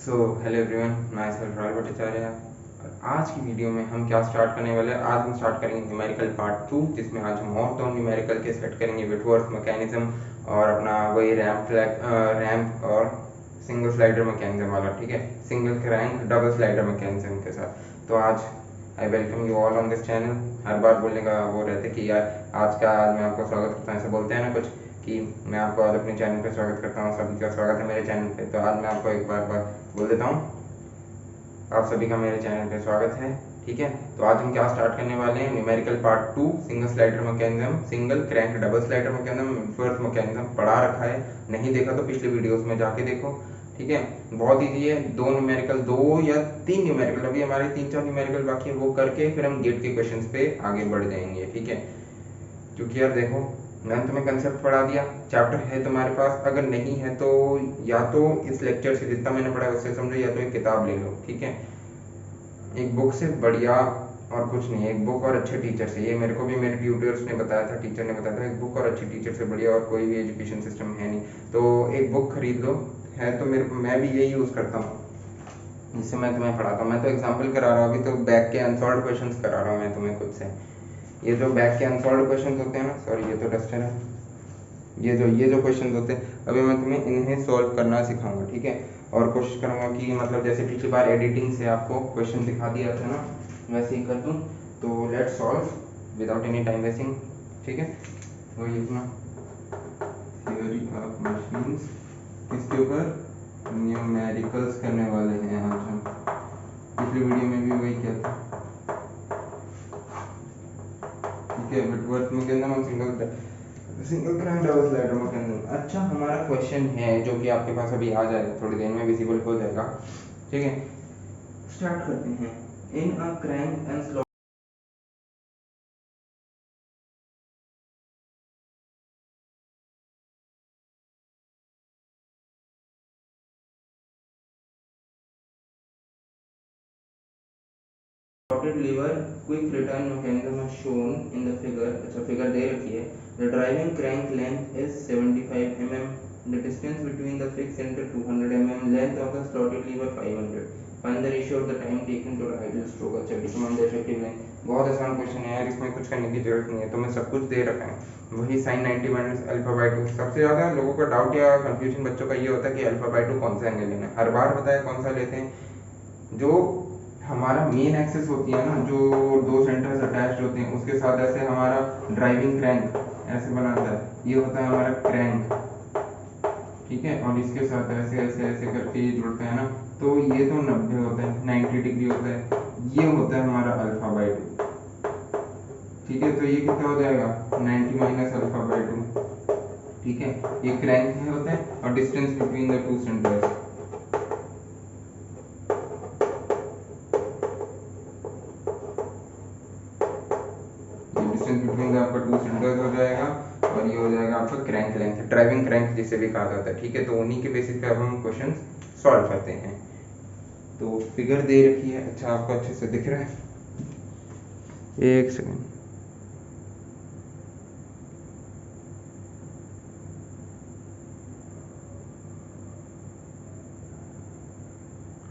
So hello everyone, मैं self Rahul Bhattacharya. और आज की वीडियो में हम क्या स्टार्ट करने वाले हैं। आज हम स्टार्ट करेंगे न्यूमेरिकल पार्ट 2, जिसमें आज हम और दो न्यूमेरिकल के सेट करेंगे, विटवर्थ मैकेनिज्म और अपना वही रैम्प और सिंगल स्लाइडर मैकेनिज्म वाला। ठीक है, single crank double slider mechanism के साथ। तो आज I welcome you all on this channel. हर बार बोलने का वो रहता है कि यार आज मैं आपका स्वागत करता हूँ, ऐसा बोलते हैं ना कुछ कि मैं आपको आज अपने चैनल पे स्वागत करता हूँ, सभी का स्वागत है मेरे चैनल पे। तो आज मैं आपको एक बार बोल देता हूँ, आप सभी का मेरे चैनल पे स्वागत है। ठीक है, तो आज हम क्या स्टार्ट करने वाले हैं, numerical part 2, single slider mechanism, single crank double slider mechanism, Whitworth mechanism पढ़ा रखा है। नहीं देखा तो पिछले वीडियोस में जाके देखो। ठीक है, बहुत ईजी है। दो या तीन न्यूमेरिकल, अभी हमारे 3-4 न्यूमेरिकल बाकी है, वो करके फिर हम गेट के क्वेश्चंस पे आगे बढ़ जाएंगे। ठीक है, क्योंकि यार देखो, मैंने तुम्हें कंसेप्ट पढ़ा दिया, चैप्टर है तुम्हारे पास। अगर नहीं है तो या तो इस लेक्चर से जितना मैंने पढ़ा उससे समझो, या तो एक किताब ले लो। ठीक है, एक बुक से बढ़िया और कुछ नहीं है। एक बुक और अच्छे टीचर से, ये मेरे को भी मेरे ट्यूटर्स ने बताया था, टीचर ने बताया था, एक बुक और अच्छे टीचर से बढ़िया और कोई भी एजुकेशन सिस्टम है नहीं। तो एक बुक खरीद लो। है तो मैं भी यही यूज़ करता हूँ, जिससे मैं तुम्हें पढ़ाता हूँ। मैं तो एग्जाम्पल करा रहा हूँ, अभी तो बैक के अनसॉल्व क्वेश्चन करा रहा हूँ मैं तुम्हें खुद से। ये जो बैक के अनसॉल्व क्वेश्चन होते हैं ना, सॉरी ये तो डस्टर है, ये जो क्वेश्चन होते हैं अभी मैं तुम्हें इन्हें सॉल्व करना सिखाऊंगा। ठीक है, और कोशिश करूंगा कि मतलब जैसे पिछली बार एडिटिंग से आपको क्वेश्चन दिखा दिया था ना, वैसे ही कर दूं। तो let's solve without any time wasting. ठीक है, तो ये अपना थ्योरी ऑफ मशीन्स, किसके ऊपर, न्यूमेरिकल्स करने वाले हैं आज हम। पिछली वीडियो में भी वही किया था। ठीक है, Whitworth mechanism, single crank double slider mechanism. अच्छा, हमारा क्वेश्चन है जो कि आपके पास अभी आ जाएगा, थोड़ी देर में विजिबल हो जाएगा। ठीक है, स्टार्ट करते हैं। In a crank and slotted lever quick return mechanism is shown in the figure। अच्छा, फिगर दे रखी है। The driving crank length is 75 mm, the distance between the fixed center 200 mm, length of the slotted lever 500, find the ratio of the time taken to ride the stroke। अच्छा, determine the effective length। बहुत आसान question है यार, इसमें कुछ करने की जरूरत नहीं है, तुम्हें सब कुछ दे रखा है। वही sin 90 माइनस अल्फा बाई 2। सबसे ज़्यादा लोगों का डाउट या कंफ्यूजन बच्चों का ये होता है कि अल्फा बाई 2 कौन सा एंगल लेना है। हर बार बताया कौन सा लेते हैं, जो हमारा मेन एक्सेस होती है ना, जो दो सेंटर्स अटैच्ड होते हैं उसके साथ ऐसे हमारा ड्राइविंग क्रैंक ऐसे बनाता है, ये होता है हमारा क्रैंक। ठीक है, और इसके साथ ऐसे ऐसे ऐसे करके ये जुड़ते हैं ना, तो ये तो 90 होता है, 90 डिग्री होता है, ये होता है हमारा अल्फा बाई 2। ठीक है, तो ये कितना हो जाएगा, 90 माइनस अल्फा बाई 2। ठीक है, ये क्रैंक है होता है, और distance between the two centres, distance between the आपका टू सेंटर्स हो जाएगा, और ये हो जाएगा आपका क्रैंक लेंथ, ड्राइविंग क्रैंक जिसे भी कहा जाता है। ठीक है, तो उन्हीं के बेसिस पे अब हम क्वेश्चन सॉल्व करते हैं। तो फिगर दे रखी है, अच्छा आपको अच्छे से दिख रहा है, एक सेकेंड।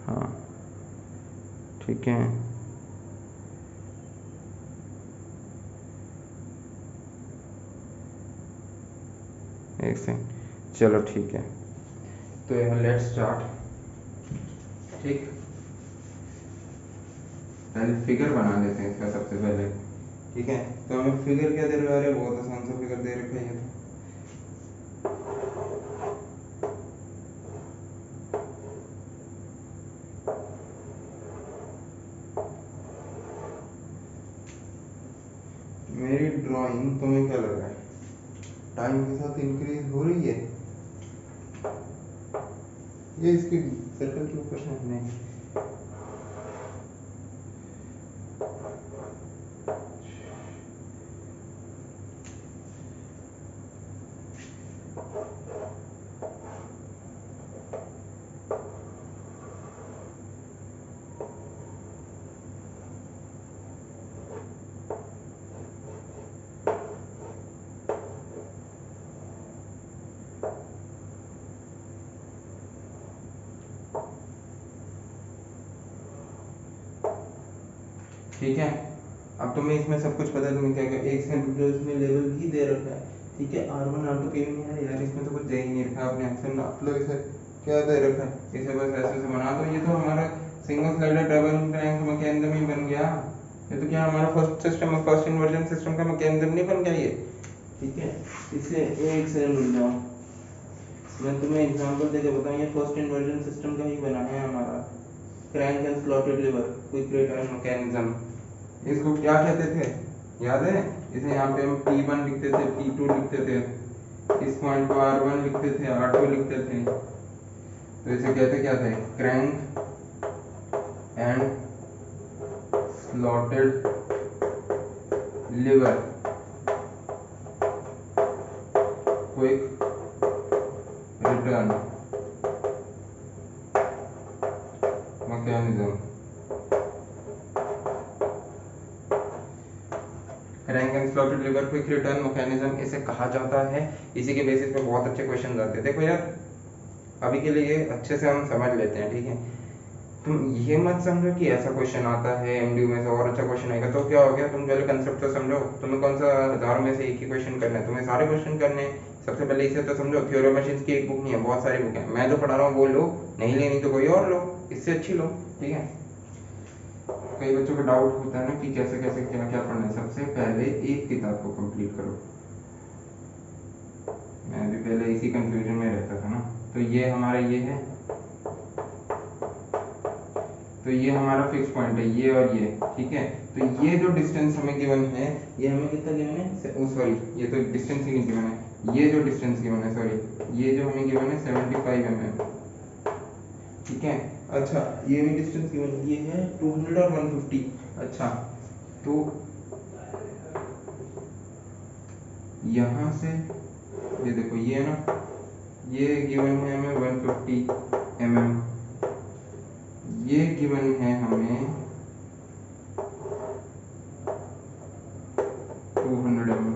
हाँ, ठीक है, एक सेकेंड, चलो ठीक है। तो यहाँ लेट्स स्टार्ट। ठीक, पहले फिगर बना लेते हैं इसका सबसे पहले। ठीक है, तो हमें फिगर क्या दे रहा है, बहुत आसान सा फिगर दे रखा है। मेरी ड्राइंग तुम्हें क्या लग रहा है, टाइम के साथ इंक्रीज हो रही है? ये इसके सर्कल के ऊपर है नहीं? ठीक है। अब तुम्हें इसमें सब कुछ पता है, तुम्हें क्या क्या एक सेकंड इसमें लेवल भी दे रखा है, ठीक है। R1 R2 कहीं नहीं है यार, इसमें तो कुछ दे ही नहीं रखा, आपने आंसर नाप लो इसे, क्या दे रखा है, इसे बस ऐसे से बना दो। ये तो हमारा single slider double crank mechanism ही बन गया। ये तो क्या हमारा first system, first inversion system का मैकेनिज्म नहीं बन गया ये, ठीक है। इसे एक सेकंड रुक जाओ, मैं तुम्हें एग्जांपल देके बताऊं, ये फर्स्ट इन्वर्जन सिस्टम का ही बना है हमारा crank and slotted lever quick return mechanism. इसको क्या कहते थे, याद है? इसे यहाँ पे हम P1 लिखते थे, P2 लिखते थे, इस पॉइंट को R1 लिखते थे, R2 लिखते थे। तो इसे कहते क्या थे? Crank and slotted liver quick return mechanism. Crank and slotted liver quick return mechanism इसे कहा जाता है। इसी के बेसिस पे बहुत अच्छे क्वेश्चन आते हैं। देखो यार, अभी के लिए अच्छे से हम समझ लेते हैं, ठीक है। तुम ये मत समझो कि ऐसा क्वेश्चन आता है एमडीयू में से और अच्छा क्वेश्चन आएगा तो क्या हो गया, तुम पहले कंसेप्ट तो समझो। तुम्हें कौन सा हजारों में से एक ही क्वेश्चन करना है, तुम्हें सारे क्वेश्चन करने हैं। सबसे पहले इसे तो समझो, थ्योरम मशीन्स की एक बुक नहीं है, बहुत सारी बुक है। मैं जो पढ़ा रहा हूँ वो लो, नहीं लेनी तो कोई और लो, इससे अच्छी लो, ठीक है। कई बच्चों का डाउट होता है ना कि कैसे कैसे क्या क्या पढ़ना है। सबसे पहले एक किताब को कंप्लीट करो। मैं भी पहले इसी कंफ्यूजन में रहता था ना। तो ये हमारा ये है, तो ये हमारा फिक्स पॉइंट है, ये और ये, ठीक है। तो ये जो डिस्टेंस हमें गिवन है, ये हमें कितना गिवन है, सॉरी ये तो डिस्टेंस ही नहीं गिवन है, ये जो डिस्टेंस गिवन है, सॉरी ये जो हमें गिवन है 75 mm, ठीक है। अच्छा ये भी डिस्टेंस गिवन है, ये है 200 और 150। अच्छा तो यहाँ से ये देखो, ये है ना, ये गिवन है हमें 150 mm, ये गिवन है हमें 200 mm,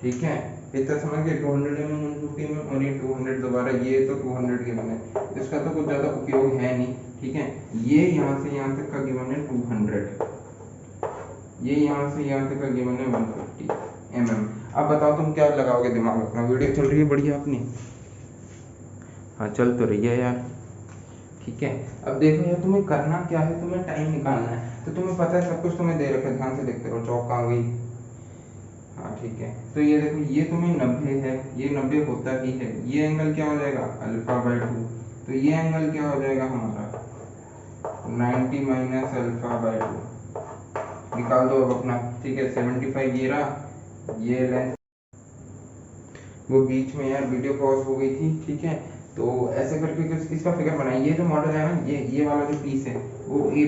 ठीक है। इतना समझ गए, 200 mm 150 mm और ये 200 दोबारा, ये तो 200 गिवन है, इसका तो कुछ ज्यादा उपयोग है नहीं, ठीक है। ये यहाँ से यहाँ तक का गिवन है 200, ये यहाँ से यहाँ तक का गिवन है 150 mm। अब बताओ तुम क्या लगाओगे दिमाग अपना, वीडियो चल रही है बढ़िया अपनी? हाँ चल तो रही है यार, ठीक है। अब देखो यार, तुम्हें करना क्या है, तुम्हें टाइम निकालना है। तो तुम्हें पता है सब कुछ तुम्हें दे रखा है, ध्यान से देखते रहो। चौक कहाँ गई? हाँ ठीक है। तो ये देखो, ये तुम्हें 90 है, ये 90 होता ही है। ये एंगल क्या हो जाएगा? α/2। तो ये एंगल क्या हो जाएगा हमारा? 90 माइनस α/2। निकाल दो अब अपना, ठीक है। 75 ये रहा, ये लेंथ, वो बीच में यार वीडियो पॉज हो गई थी, ठीक है। तो ऐसे करके कुछ इसका फिगर बनाए। ये जो मॉडल है ना, ये वाला जो पीस है, ओ ए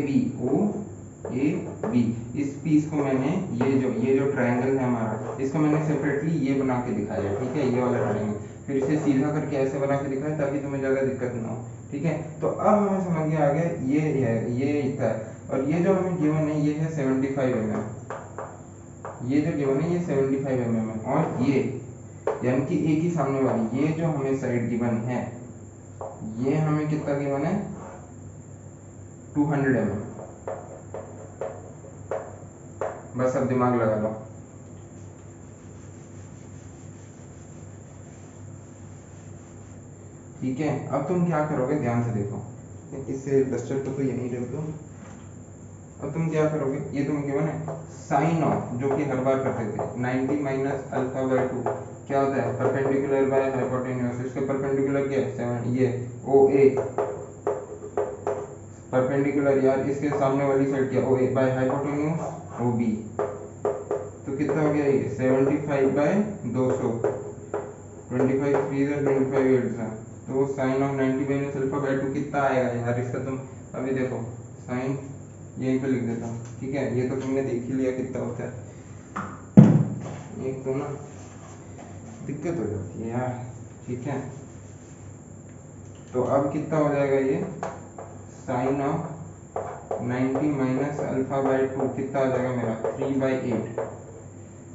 बी, इस पीस को मैंने, ये जो ट्रायंगल है हमारा, इसको मैंने सेपरेटली ये बना के दिखाया, ठीक है, ये वाला ट्रायंगल। फिर इसे सीधा करके ऐसे बना के दिखाया ताकि तुम्हें ज़्यादा दिक्कत ना हो, ठीक है। तो अब हमें समझ में आ गया, ये है, ये इतना है, और ये जो हमें गिवन है ये है 75 mm। ये जो गिवन है ये 75 mm है, और ये यानी कि एक ही सामने वाली, ये जो हमें साइड गिवन है, ये हमें कितना गिवन है? 200 mm। बस अब दिमाग लगा लो, ठीक है। अब तुम क्या करोगे, ध्यान से देखो, इससे डस्टर को तो यहीं रख दो। अब तुम क्या करोगे, ये तुम गिवन है साइन ऑफ, जो कि हर बार करते थे, 90 माइनस α/2 क्या होता है? Perpendicular by hypotenuse. इसके परपेंडिकुलर क्या है? ये OA परपेंडिकुलर, यार इसके सामने वाली साइड क्या? OA by hypotenuse OB। तो कितना हो गया ये? 75/200, 25 3 25 8। तो साइन ऑफ 90 माइनस α/2 कितना आएगा यार? इसका तुम अभी देखो, साइन यहीं पे लिख देता हूँ, ठीक है। ये तो तुमने देख ही लिया कितना होता है, एक तो ना दिक्कत हो जाती है यार, ठीक है। तो अब कितना हो जाएगा ये? साइन ऑफ 90 माइनस α/2 कितना आ जाएगा मेरा? 3/8।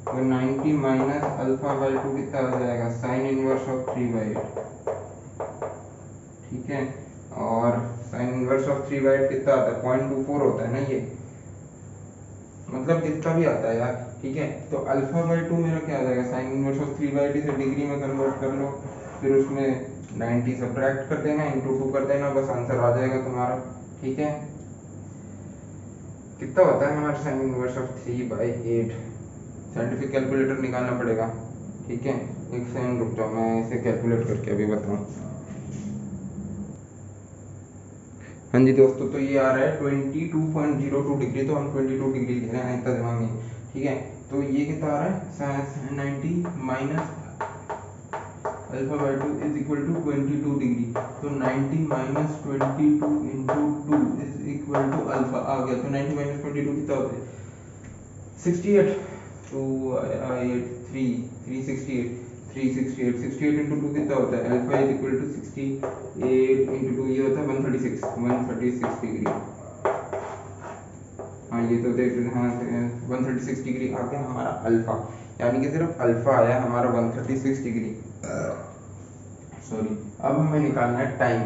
तो 90 माइनस α/2 कितना आ जाएगा? साइन इनवर्स ऑफ 3/8, ठीक है। और साइन इनवर्स ऑफ 3/8 कितना आता है, 0.24 होता है ना ये, मतलब जितना भी आता है यार, ठीक है। तो अल्फा बाई 2 मेरा क्या आ जाएगा, साइन इनवर्स ऑफ 3/8 से डिग्री में कन्वर्ट कर लो, फिर उसमें 90 सब्ट्रैक्ट कर देना, इंटू 2 कर देना, बस आंसर आ जाएगा तुम्हारा, ठीक है। कितना होता है हमारा sine inverse of 3/8, scientific calculator निकालना पड़ेगा, ठीक है। एक सेकंड रुक जाओ, मैं इसे कैलकुलेट करके अभी बताऊँ। हाँ जी दोस्तों, तो ये आ रहा है 22.02 डिग्री, तो हम 22 डिग्री लिख रहे हैं, इतना दिमाग नहीं, ठीक है। तो ये कितना आ रहा है, 90 minus alpha by 2 is equal to 22 degree, तो 90 minus 22 into 2 is equal to alpha आ गया, तो 90 माइनस 22 कितना होता है, 68, 2 8 3 368, 368 इंटू 2 कितना होता है, alpha is equal to 68 into 2 ये होता है 136 डिग्री। हाँ ये तो देख रहे हैं, हाँ 136 डिग्री आ गया हमारा अल्फा, यानी कि सिर्फ अल्फा आया हमारा 136 डिग्री, सॉरी। अब हमें निकालना है टाइम।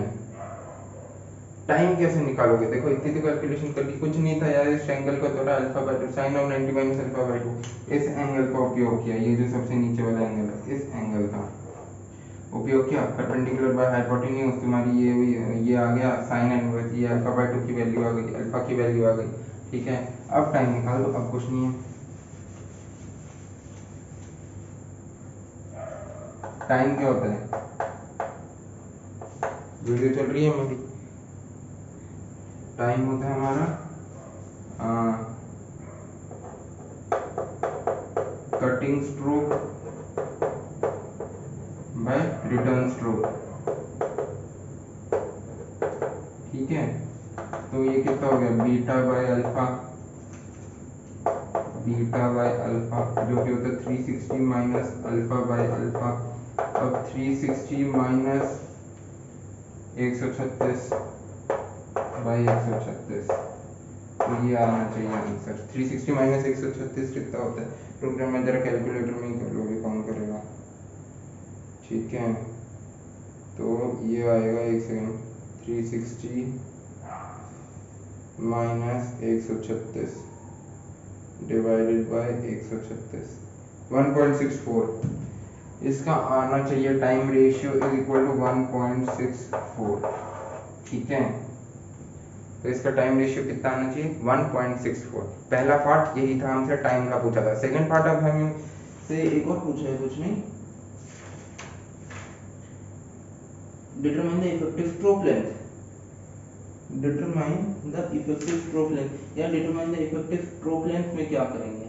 टाइम कैसे निकालोगे, देखो इतनी तो कैलकुलेशन कर ली, कुछ नहीं था यार, इस एंगल को थोड़ा alpha by 2 sine of 90 minus alpha by 2, इस एंगल का उपयोग किया, ये जो सबसे नीचे वाला एंगल है इस एंगल का उपयोग किया, परपेंडिकुलर बाय हाइपोटेन्यूज तुम्हारी ये आ गया साइन इनवर्स, ये अल्फा बाई 2 की वैल्यू आ गई, अल्फा की वैल्यू आ गई, ठीक है। अब टाइम निकाल दो, अब कुछ नहीं है, टाइम क्या होता है, वीडियो चल रही है हमारी, टाइम होता है हमारा cutting stroke bye return stroke, ठीक है। तो ये कितना हो गया, beta by alpha, beta by alpha जो कि होता है 360 माइनस अल्फा बाय अल्फा। अब 360 माइनस 136 बाई 136, तो ये आना चाहिए आंसर, 360 माइनस 136 कितना होता है, रुक जाओ मैं जरा कैलकुलेटर में ही कर लो, अभी कौन करेगा, ठीक है। तो ये आएगा, एक सेकंड, 360 माइनस 136 डिवाइडेड बाय 136, 1.64, इसका आना चाहिए time ratio is equal to 1.64, ठीक है। तो इसका टाइम रेशियो कितना आना चाहिए, 1.64। पहला पार्ट यही था, हमसे टाइम का पूछा था। सेकंड पार्ट अब हम से एक और पूछा है, कुछ नहीं, determine the effective stroke length, determine the effective stroke length, या determine the effective stroke length में क्या करेंगे,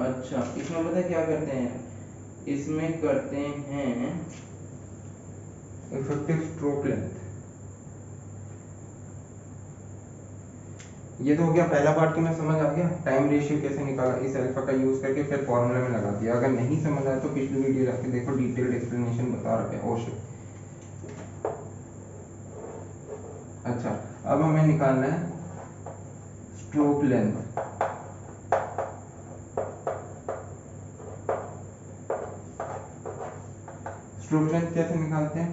अच्छा इसमें पता है क्या करते हैं, इसमें करते हैं इफेक्टिव स्ट्रोक लेंथ। ये तो हो गया पहला पार्ट, तुम्हें समझ आ गया, टाइम रेशियो कैसे निकाला इस अल्फा का यूज करके, फिर फॉर्मूला में लगा दिया। अगर नहीं समझ आया तो पिछली वीडियो जाके देखो, डिटेल्ड एक्सप्लेनेशन बता रखे हैं। ओके, अच्छा अब हमें निकालना है स्ट्रोक लेंथ। स्ट्रोक लेंथ कैसे निकालते हैं,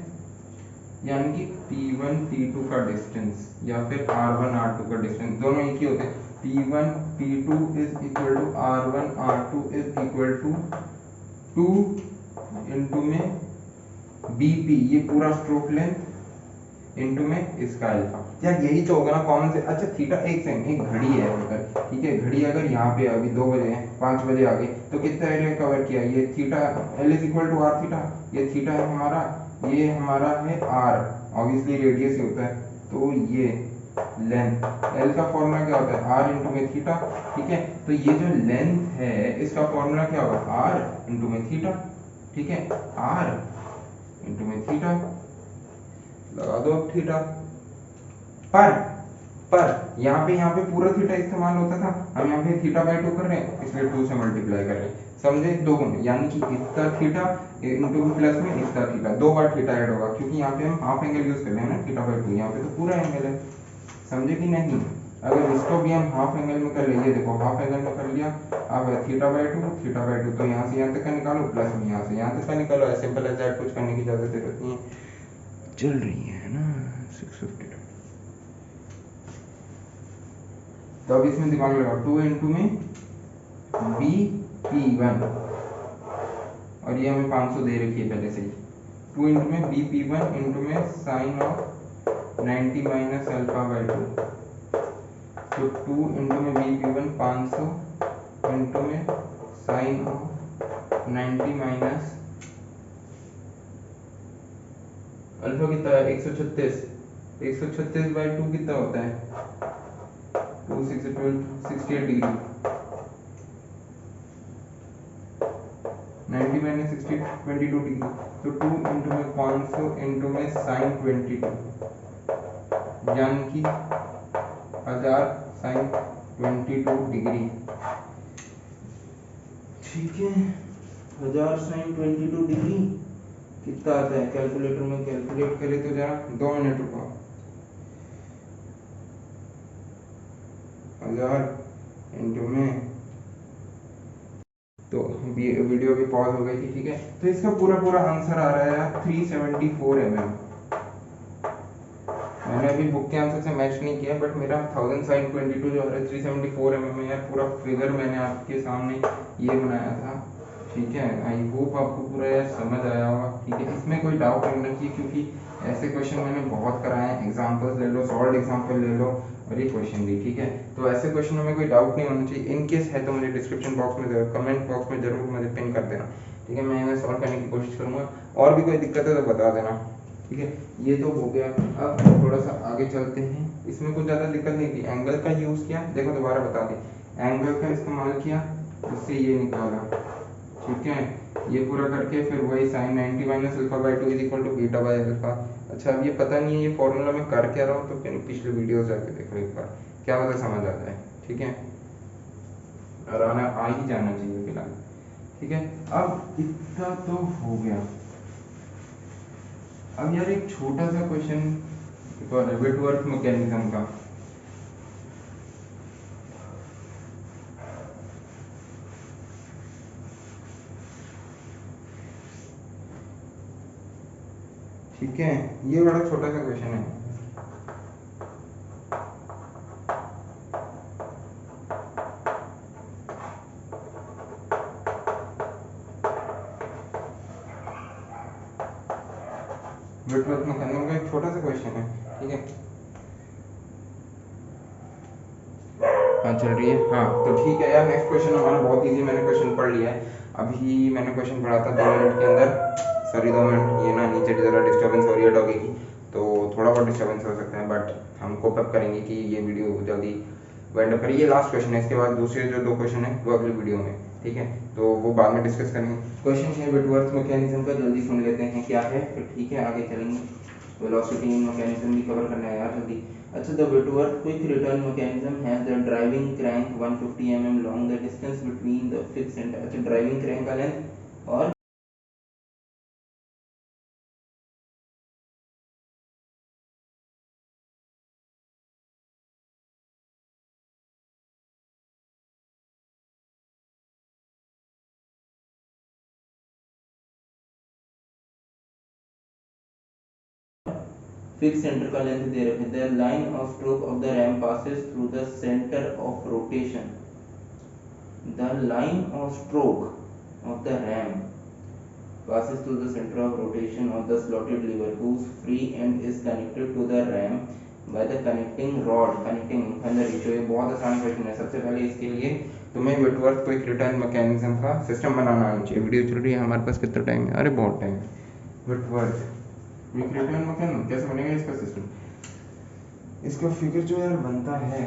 यानी कि P1 P2 का डिस्टेंस या फिर R1 R2 का डिस्टेंस, दोनों एक ही होते हैं। P1 P2 is equal to R1 R2 is equal to 2 into में BP, ये पूरा स्ट्रोक लेंथ इंटू में इसका अल्फा, यार यही तो होगा ना कॉमन से। अच्छा थीटा, एक सेकंड, एक घड़ी है अगर, ठीक है, घड़ी अगर यहाँ पे अभी 2 बजे है, 5 बजे आ गई, तो कितना एरिया कवर किया, ये theta L is equal to R theta, ये थीटा है हमारा, ये हमारा है आर, ऑब्वियसली रेडियस ही होता है, तो ये लेंथ, L का फॉर्मूला क्या होता है, आर इंटू में थीटा, ठीक है। तो ये जो लेंथ है इसका फॉर्मूला क्या होगा, आर इंटू में थीटा, ठीक है, आर इंटू में थीटा, लगा दो थीटा, पर यहाँ पे पूरा थीटा इस्तेमाल होता था, हम यहाँ पे थीटा बाई 2 कर रहे हैं, इसलिए 2 से मल्टीप्लाई कर रहे हैं, समझे, 2 गुना, यानी कि इसका थीटा इंटू प्लस में इसका थीटा, 2 बार थीटा ऐड होगा, क्योंकि यहाँ पे हम हाफ एंगल यूज कर रहे हैं ना, थीटा बाई 2, यहाँ पे तो पूरा एंगल है, समझे कि नहीं। अगर इसको भी हम हाफ एंगल में कर लेंगे, देखो हाफ एंगल में कर लिया, अब थीटा बाई 2, तो यहाँ से यहाँ तक का निकालो, प्लस में यहाँ से यहाँ तक का निकालो, सिंपल एज दैट, कुछ करने की ज्यादा जरूरत नहीं है। चल रही है ना 652। तो अब इसमें दिमाग लगाओ, 2 इंटू में BP1 और ये हमें 500 दे रखी है पहले से ही। 2 इंटू में BP1 इंटू में sine of 90 minus alpha by 2। तो 2 इंटू में BP1 500 इंटू में साइन ऑफ 90 माइनस अल्फा कितना है 136। 136 बाई 2 कितना होता है 2 6 12 68 डिग्री। 90 minus 60 22 degree. तो 2 इंटू में 500 इंटू में साइन 22 यानी कि 1000 साइन 22 डिग्री। ठीक है, 1000 साइन 22 डिग्री कितना आता है, कैलकुलेटर में कैलकुलेट करें तो जरा 2 मिनट रुको। 1000 इंटू में, तो वीडियो भी पॉज हो गई थी। ठीक है, तो इसका पूरा आंसर आ रहा है 374 mm। मैंने अभी बुक के आंसर से मैच नहीं किया, बट मेरा 1000 साइन 22 जो है 374 mm में है। पूरा फिगर मैंने आपके सामने ये बनाया था। ठीक है, आई होप आपको पूरा यार समझ आया होगा। ठीक है, इसमें कोई डाउट नहीं होना चाहिए, क्योंकि ऐसे क्वेश्चन मैंने बहुत कराए हैं। एग्जाम्पल्स ले लो, सॉल्व एग्जाम्पल ले लो और ये क्वेश्चन भी। ठीक है, तो ऐसे क्वेश्चनों में कोई डाउट नहीं होना चाहिए। इन केस है तो मुझे डिस्क्रिप्शन बॉक्स में कमेंट बॉक्स में जरूर मुझे पिन कर देना। ठीक है, मैं इन्हें सॉल्व करने की कोशिश करूंगा। और भी कोई दिक्कत है तो बता देना। ठीक है, ये तो हो गया। अब थोड़ा सा आगे चलते हैं। इसमें कुछ ज़्यादा दिक्कत नहीं थी। एंगल का यूज़ किया, देखो दोबारा बता दें, एंगल का इस्तेमाल किया, उससे ये निकाला। ठीक है, ये पूरा करके फिर वही sine 90 minus alpha by 2 is equal to beta by alpha. अच्छा, अब ये पता नहीं है ये फॉर्मूला में कर क्या रहा हूँ, तो फिर पिछले वीडियो जाके देखो एक बार, क्या पता समझ आ जाए। ठीक है, और आना आ ही जाना चाहिए फिलहाल। ठीक है, अब इतना तो हो गया। अब यार एक छोटा सा क्वेश्चन विटवर्थ मैकेनिज्म का। ठीक है, ये बड़ा छोटा सा क्वेश्चन है। विटवर्थ मैकेनिज्म का एक छोटा सा क्वेश्चन है। ठीक है, हाँ चल रही है। हाँ तो ठीक है यार, नेक्स्ट क्वेश्चन हमारा बहुत इजी, मैंने क्वेश्चन पढ़ लिया है। अभी मैंने क्वेश्चन पढ़ा था 2 मिनट के अंदर। सॉरी 2 मिनट, ये ना नीचे ज़रा डिस्टर्बेंस हो रही है डॉगी की, तो थोड़ा बहुत डिस्टर्बेंस हो सकता है, बट हम कोप अप करेंगे कि ये वीडियो जल्दी वाइंड अप करिए। ये लास्ट क्वेश्चन है, इसके बाद दूसरे जो 2 क्वेश्चन है वो अगली वीडियो में। ठीक है, तो वो बाद में डिस्कस करेंगे। क्वेश्चन है विटवर्थ मैकेनिज्म का, जल्दी सुन लेते हैं क्या है, फिर ठीक है आगे चलेंगे। वेलोसिटी मैकेनिज्म भी कवर करना है यार जल्दी। अच्छा, the Whitworth quick return mechanism has the driving crank 150 mm long, the distance between the fixed and अच्छा ड्राइविंग क्रैंक का लेंथ और फिक्स सेंटर का लेंथ दे रखे। The line of stroke of the RAM passes through the center of rotation. The line of stroke of the ram passes through the center of rotation of the slotted lever whose free end is connected to the ram by the connecting rod connecting the ratio। ये बहुत आसान question है। सबसे पहले इसके लिए तुम्हें Whitworth quick return mechanism का सिस्टम बनाना आना चाहिए। वीडियो चल रही है, हमारे पास कितना टाइम है, अरे बहुत टाइम है। विटवर्थ क्विक रिटर्न मैकेनिज्म कैसे बनेगा इसका सिस्टम, इसका फिगर जो यार बनता है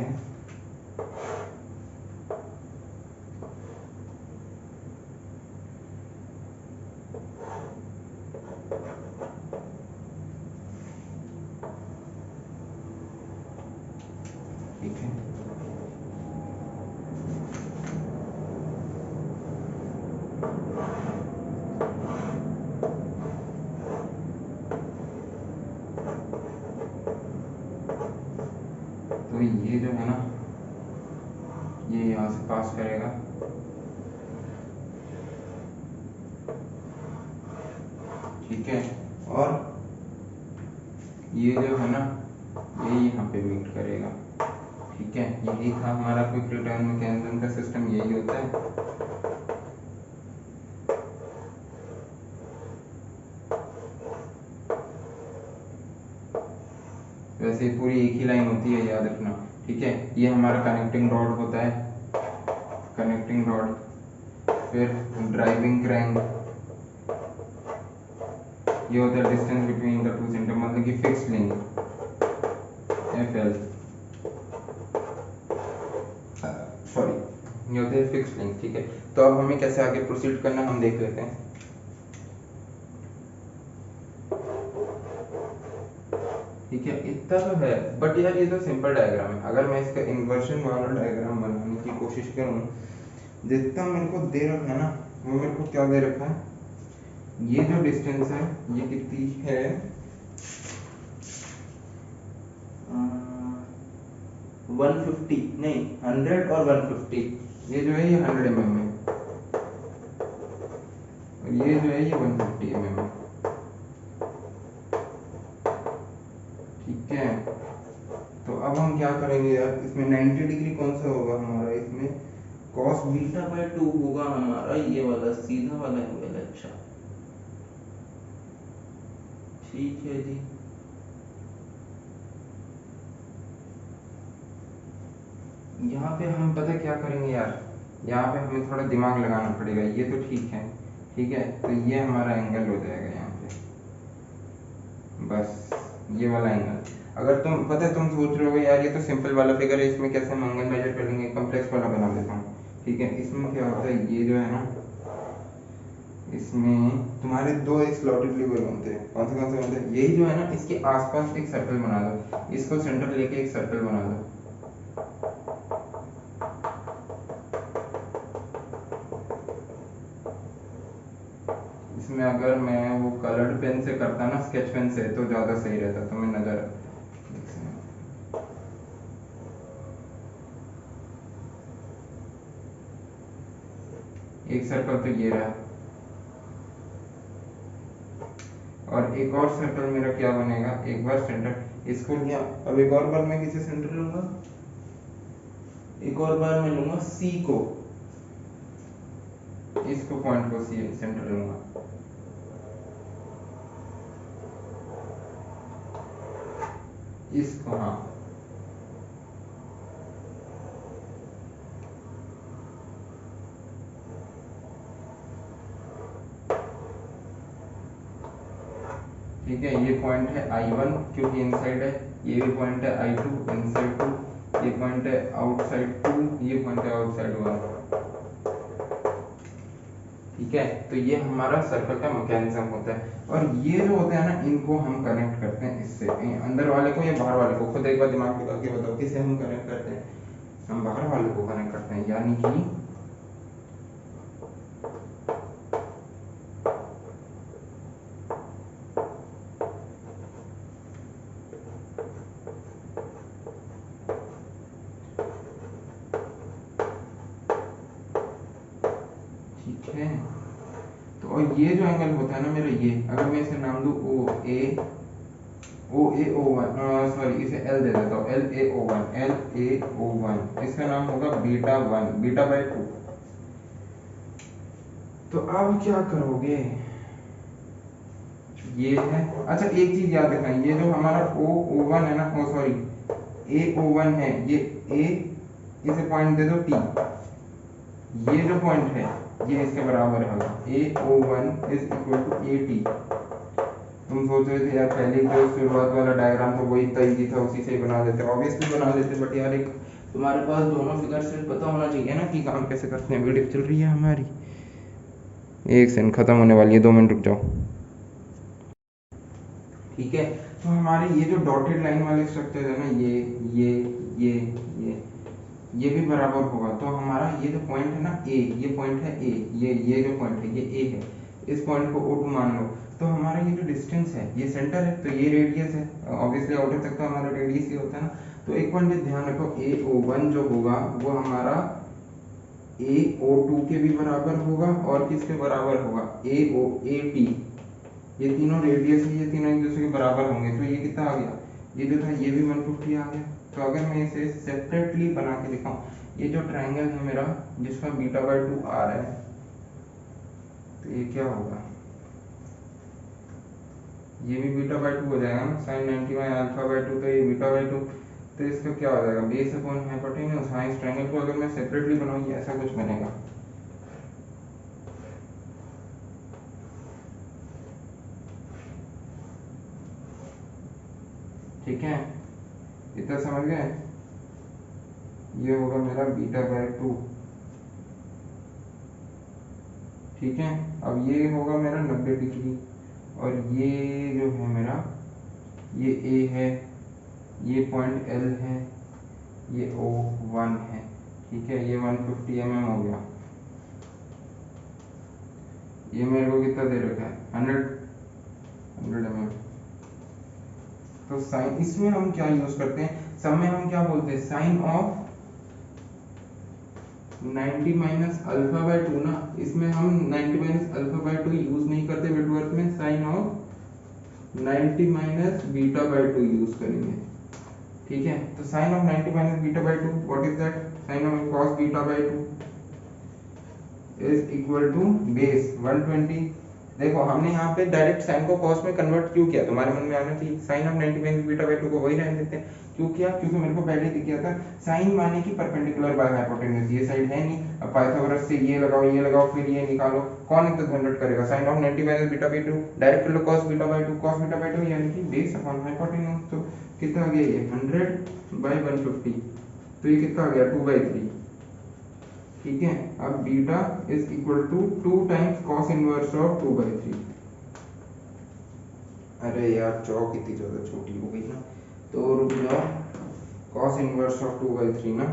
ठीक है। तो ये जो है ना, ये यहाँ से पास करेगा। ठीक है, और ये जो है ना ये यहाँ पे मीट करेगा। ठीक है, यही था हमारा क्विक रिटर्न मैकेनिज्म का सिस्टम, यही होता है। वैसे पूरी एक ही लाइन होती है, याद रखना। ठीक है, ये हमारा कनेक्टिंग रॉड होता है, कनेक्टिंग रॉड। फिर ड्राइविंग क्रैंक, ये होता है distance between the two centre, मतलब कि फिक्स्ड लिंक, FL, सॉरी, ये होते हैं फिक्स्ड लिंक। ठीक है, तो अब हमें कैसे आगे प्रोसीड करना हम देख लेते हैं। ठीक है, इतना तो है, बट यार ये तो सिंपल डायग्राम है। अगर मैं इसका इन्वर्जन वाला डायग्राम बनाने की कोशिश करूँ, जितना मेरे को दे रखा है ना, वो मेरे को क्या दे रखा है, ये जो डिस्टेंस है ये कितनी है, 150 नहीं 100 और 150, ये जो है ये 100 mm है और ये जो है ये 150 mm है। ठीक है, तो अब हम क्या करेंगे यार, इसमें 90 डिग्री कौन सा होगा हमारा, इसमें cos बीटा बाय 2 होगा हमारा, ये वाला सीधा वाला एंगल। अच्छा ठीक है जी, यहाँ पे हम पता क्या करेंगे यार, यहाँ पे हमें थोड़ा दिमाग लगाना पड़ेगा। ये तो ठीक है, ठीक है, तो ये हमारा एंगल हो जाएगा यहाँ पे, बस ये वाला एंगल। अगर तुम पता है, तुम सोच रहे हो यार ये तो सिंपल वाला फिगर है, इसमें कैसे हम एंगल मेजर करेंगे, कम्प्लेक्स वाला बना देता हूँ। ठीक है, इसमें क्या होता है, ये जो है ना, इसमें तुम्हारे दो एक स्लॉटेड लीवर बनते हैं, कौन से बनते हैं, यही जो है ना, इसके आसपास एक सर्कल बना दो, इसको सेंटर लेके एक सर्कल बना दो। इसमें अगर मैं वो कलर्ड पेन से करता ना, स्केच पेन से, तो ज्यादा सही रहता, तुम्हें नजर। एक सर्कल तो ये रहा, और एक और सर्कल मेरा क्या बनेगा, एक बार सेंटर इसको लिया, अब एक और बार मैं किसे सेंटर लूंगा, एक और बार मैं लूंगा सी को, इसको पॉइंट को सी सेंटर लूंगा। इसको, हाँ, ठीक है, ये पॉइंट है I1 क्योंकि इनसाइड है, ये भी पॉइंट है I2 इनसाइड 2, ये पॉइंट है आउटसाइड 2, ये पॉइंट है आउटसाइड 1। ठीक है, तो ये हमारा सर्कल का मैकेनिज्म होता है, और ये जो होते हैं ना, इनको हम कनेक्ट करते हैं इससे, अंदर वाले को या बाहर वाले को, खुद एक बार दिमाग लगा के बताओ किसे हम कनेक्ट करते हैं, हम बाहर वाले को कनेक्ट करते हैं, यानी कि ठीक है, तो और ये जो एंगल होता है ना मेरा, ये अगर मैं इसे नाम दूं OA सॉरी इसे L दे देता हूँ, LAO1, इसका नाम होगा बीटा 1, बीटा बाय 2। तो अब क्या करोगे, ये है, अच्छा एक चीज याद रखना, ये जो हमारा O1 है ना, ओ सॉरी AO1 है, ये A, इसे पॉइंट दे दो T, ये जो पॉइंट है ये इसके बराबर होगा, AO1 is equal to AT। तुम सोच रहे थे यार पहले जो शुरुआत वाला डायग्राम था वो इतना इजी था, उसी से ही बना देते, ऑब्वियसली बना लेते, बट यार एक तुम्हारे पास दोनों फिगर से पता होना चाहिए ना कि काम कैसे करते हैं। वीडियो चल रही है हमारी, एक सेकंड, खत्म होने वाली है, 2 मिनट रुक जाओ। ठीक है, तो हमारे ये जो डॉटेड लाइन वाले स्ट्रक्चर है ना, ये ये ये भी बराबर होगा, तो हमारा ये जो पॉइंट है ना ए, ये पॉइंट है ए, ये जो पॉइंट है ये ए है, इस पॉइंट को O2 मान लो, तो हमारा ये जो डिस्टेंस है ये सेंटर है, तो ये रेडियस है, ऑब्वियसली आउटर तक तो हमारा रेडियस ही होता है ना। तो एक पॉइंट ध्यान रखो, AO1 जो होगा वो हमारा AO2 के भी बराबर होगा, और किसके बराबर होगा, AT ये तीनों रेडियस है, ये तीनों एक दूसरे के बराबर होंगे, तो ये कितना आ गया, ये जो था ये भी 150 आ गया। तो अगर मैं इसे सेपरेटली बना के दिखाऊं, ये जो ट्रायंगल है मेरा जिसका बीटा बाय 2 आ रहा है, तो ये क्या होगा, ये भी बीटा बाय 2 हो जाएगा ना, साइन 90 बाय अल्फा बाय 2, तो ये बीटा बाय 2, तो इसका क्या हो जाएगा, बेस अपॉन हाइपोटेन्यूज। हाँ, इस ट्रायंगल को अगर मैं सेपरेटली बनाऊं ये ऐसा कुछ बनेगा। ठीक है, इतना समझ गए। ये होगा मेरा बीटा बाय 2। ठीक है, अब ये होगा मेरा 90 डिग्री, और ये जो है मेरा, ये ए है, ये पॉइंट एल है, ये ओ 1 है। ठीक है, ये 150 mm हो गया। ये मेरे को कितना दे रखा है, 100 mm। तो साइन, इसमें हम क्या यूज करते हैं, सब में हम क्या बोलते हैं, sine of 90 minus alpha by 2 ना, इसमें हम 90 माइनस अल्फा बाय 2 यूज नहीं करते विटवर्थ में, sine of 90 minus beta by 2 use करेंगे। ठीक है, तो sine of 90 minus beta by 2 what is that, sine of cos beta by 2 is equal to base 120। देखो हमने यहाँ पे डायरेक्ट साइन को cos में कन्वर्ट क्यों किया, तुम्हारे मन में आना चाहिए, sine of 90 minus beta by 2 को वही रहने देते हैं। क्यों किया, क्योंकि मेरे को पहले दिख गया था साइन माने की परपेंडिकुलर बाय हाइपोटेन्यूज, ये साइड है नहीं, अब पाइथागोरस से ये लगाओ फिर ये निकालो, कौन इतना झंझट करेगा, sine of 90 minus beta by 2 direct कर लो cos beta by 2, cos beta by 2 यानी कि बेस अपॉन हाइपोटेन्यूज। तो कितना आ गया ये 100 बाय 150, तो ये कितना आ गया 2/3। ठीक है, अब beta is equal to 2 times cos inverse of 2/3। अरे यार चौक इतनी ज्यादा छोटी हो गई ना, तो रुक जाओ, cos इनवर्स ऑफ 2/3 ना,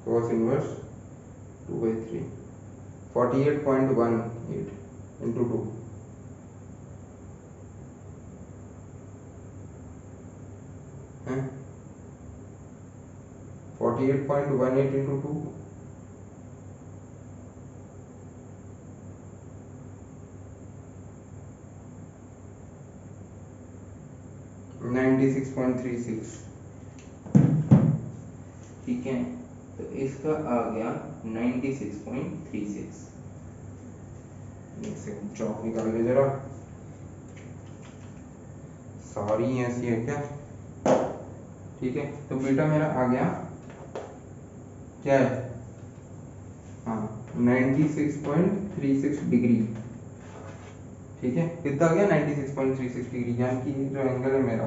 cos इनवर्स 2/3 48.18 into 2 है 48.18 into 2, नाइन्टी 96.36। ठीक है, तो इसका आ गया 96.36। एक सेकंड चौक निकाल ले जरा, सॉरी ऐसी है क्या। ठीक है, तो बीटा मेरा आ गया क्या है, हाँ 96.36 डिग्री। ठीक है, कितना आ गया 96.36 डिग्री, यानी कि जो एंगल है मेरा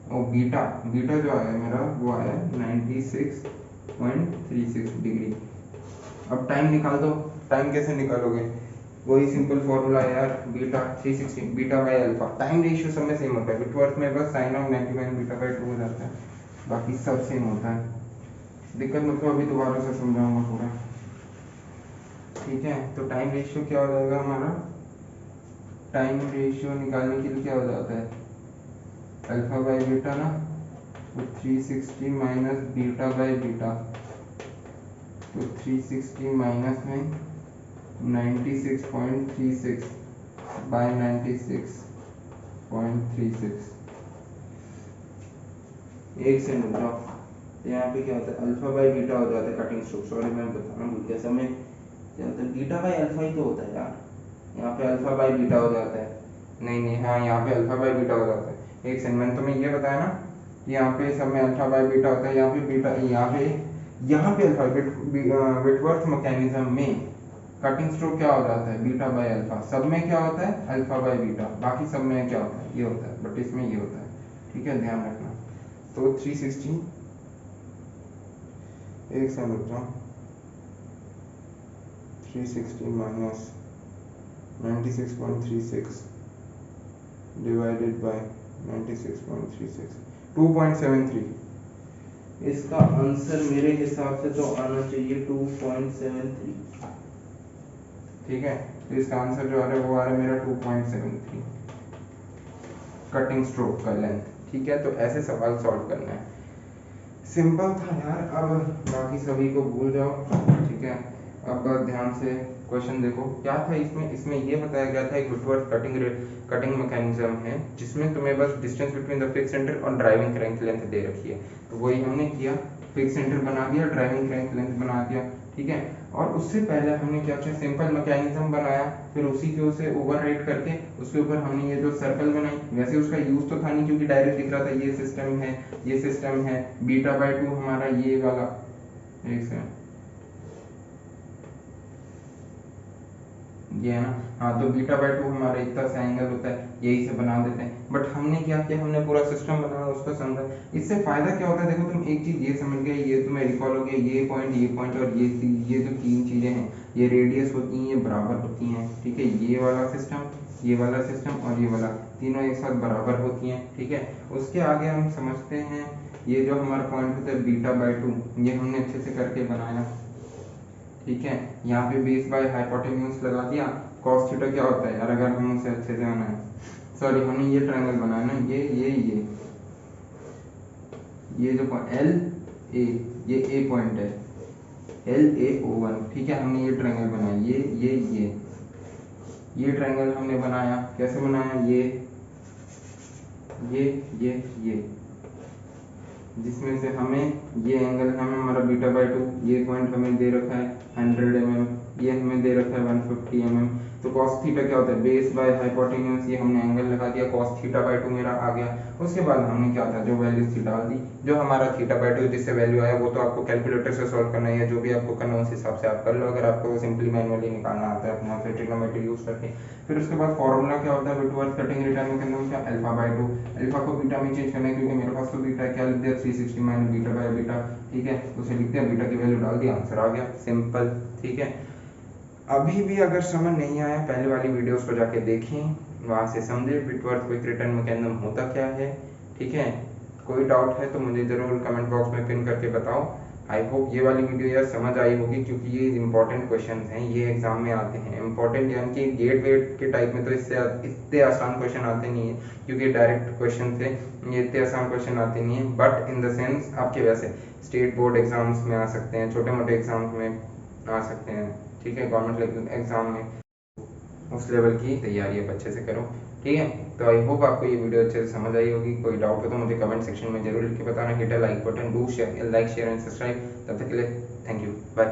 वो बीटा बीटा जो आया मेरा वो आया 96.36 डिग्री। अब टाइम निकाल दो, टाइम कैसे निकालोगे, वही सिंपल फॉर्मूला है यार, beta 360 beta by alpha, time ratio सब में सेम होता है, विटवर्थ में बस sine of 90 minus beta by 2 हो जाता है, बाकी सब सेम होता है। दिक्कत मतलब अभी दोबारा से समझाऊंगा पूरा। ठीक है, तो टाइम रेशियो क्या हो जाएगा हमारा, टाइम रेशियो निकालने के लिए क्या हो जाता है, अल्फा बाय बीटा ना, तो 360 माइनस बीटा बाय बीटा, तो 360 माइनस में 96.36 बाय 96.36। एक से रुक जाओ, तो यहाँ पे क्या होता है अल्फा बाय बीटा हो जाता है कटिंग स्ट्रोक, सॉरी मैं बताना भूल गया, समय क्या होता है बीटा बाय अल्फा ही तो होता है यार, यहाँ पे अल्फा बाय बीटा हो जाता है, नहीं हाँ यहाँ पे अल्फा बाय बीटा हो जाता है। एक सेकंड, मैंने तुम्हें ये बताया ना, यहाँ पे सब में अल्फा बाय बीटा होता है, यहाँ पे बीटा, यहाँ पे अल्फा विटवर्थ मैकेनिज्म में कटिंग स्ट्रोक क्या हो जाता है बीटा बाय अल्फा, सब में क्या होता है अल्फा बाय बीटा, बाकी सब में क्या होता है ये होता है, बट इसमें ये होता है। ठीक है, ध्यान रखना। तो 360, एक सेकंड रुक जाओ, 360 माइनस 96.36 डिवाइडेड बाय 96.36 2.73। इसका आंसर मेरे हिसाब से तो आना चाहिए 2.73। ठीक है, तो इसका आंसर जो आ रहा है वो आ रहा है मेरा 2.73 कटिंग स्ट्रोक का लेंथ। ठीक है, तो ऐसे सवाल सॉल्व करना है, सिंपल था यार, अब बाकी सभी को भूल जाओ। ठीक है, अब ध्यान से क्वेश्चन देखो क्या था इसमें। इसमें ये बताया गया था एक विटवर्थ कटिंग मैकेनिज्म है जिसमें तुम्हें बस distance between the fix centre और ड्राइविंग क्रैंक लेंथ दे रखी है। तो वही हमने किया, फिक्स सेंटर बना दिया, ड्राइविंग क्रैंक लेंथ बना दिया, ठीक है। और उससे पहले हमने क्या किया, सिंपल मैकेनिज्म बनाया, फिर उसी के उसे ओवरराइड करके उसके ऊपर हमने ये जो सर्कल बनाई, वैसे उसका यूज तो था नहीं क्योंकि डायरेक्ट दिख रहा था ये सिस्टम है, ये सिस्टम है, बीटा बाय 2 हमारा ये वाला, एक सेकंड, ये है ना, हाँ, तो बीटा बाय 2 हमारा इतना सा एंगल होता है, यही से बना देते हैं। बट हमने क्या किया, हमने पूरा सिस्टम बनाया, उसको समझा। इससे फायदा क्या होता है, देखो तुम एक चीज ये समझ गए, ये तुम्हें रिकॉल हो गया, ये पॉइंट और ये जो तीन चीजें हैं, ये रेडियस होती हैं, ये बराबर होती हैं, ठीक है। ये वाला सिस्टम, ये वाला सिस्टम और ये वाला, तीनों एक साथ बराबर होती हैं, ठीक है। उसके आगे हम समझते हैं ये जो हमारा पॉइंट होता है बीटा बाय 2, ये हमने अच्छे से करके बनाया, ठीक है। यहाँ पे बेस बाय हाइपोटेन्यूज लगा दिया। कॉस थीटा क्या होता है यार, अगर हम उसे अच्छे से बनाए, सॉरी हमने ये ट्रायंगल बनाया ना, ये जो एल ए, ये ए पॉइंट है, एल ए ओ वन, ठीक है। हमने ये ट्रायंगल बनाया, ये ट्रायंगल हमने बनाया, कैसे बनाया, ये जिसमें से हमें ये एंगल हमें हमारा बीटा बाय 2, ये पॉइंट हमें दे रखा है 100 mm, ये हमें दे रखा है 150 mm। तो cos थीटा क्या होता है, बेस बाय हाइपोटेन्यूज, ये हमने एंगल लगा दिया, cos थीटा बाय 2 मेरा आ गया। उसके बाद हमने क्या था, जो वैल्यूज थी डाल दी, जो हमारा थीटा बाय 2 जिससे वैल्यू आया वो तो आपको कैलकुलेटर से सॉल्व करना है, जो भी आपको करना है उस हिसाब से आप कर लो, अगर आपको सिंपली मैनुअली निकालना आता है अपने आप से ट्रिग्नोमेट्री यूज करके। फिर उसके बाद फॉर्मूला क्या होता है विटवर्थ कटिंग रिटर्न मैकेनिज्म का, अल्फा बाय 2, अल्फा को बीटा में चेंज करना है क्योंकि मेरे पास तो बीटा है, क्या लिख दिया 360 माइनस बीटा बाय बीटा, ठीक है। उसे लिख दिया, बीटा की वैल्यू डाल दी, आंसर आ गया, सिंपल, ठीक है। अभी भी अगर समझ नहीं आया, पहले वाली वीडियोस को जाके देखें, वहां से समझे विटवर्थ क्विक रिटर्न मैकेनिज्म होता क्या है, ठीक है। कोई डाउट है तो मुझे जरूर कमेंट बॉक्स में पिन करके बताओ। आई होप ये वाली वीडियो यार समझ आई होगी क्योंकि ये इंपॉर्टेंट क्वेश्चन हैं, ये एग्जाम में आते हैं इंपॉर्टेंट, यानी कि गेट वेट के टाइप में तो इससे इतने आसान क्वेश्चन आते नहीं है क्योंकि डायरेक्ट क्वेश्चन थे, ये इतने आसान क्वेश्चन आते नहीं है। बट इन द सेंस आपके वैसे स्टेट बोर्ड एग्जाम्स में आ सकते हैं, छोटे मोटे एग्जाम्स में आ सकते हैं, ठीक है। गवर्नमेंट एग्जाम में उस लेवल की तैयारी आप अच्छे से करो, ठीक है। तो आई होप आपको ये वीडियो अच्छे से समझ आई होगी। कोई डाउट हो तो मुझे कमेंट सेक्शन में जरूर लिख के बताना। Hit a like button, do share, like share and subscribe. तब तक के लिए थैंक यू, बाय।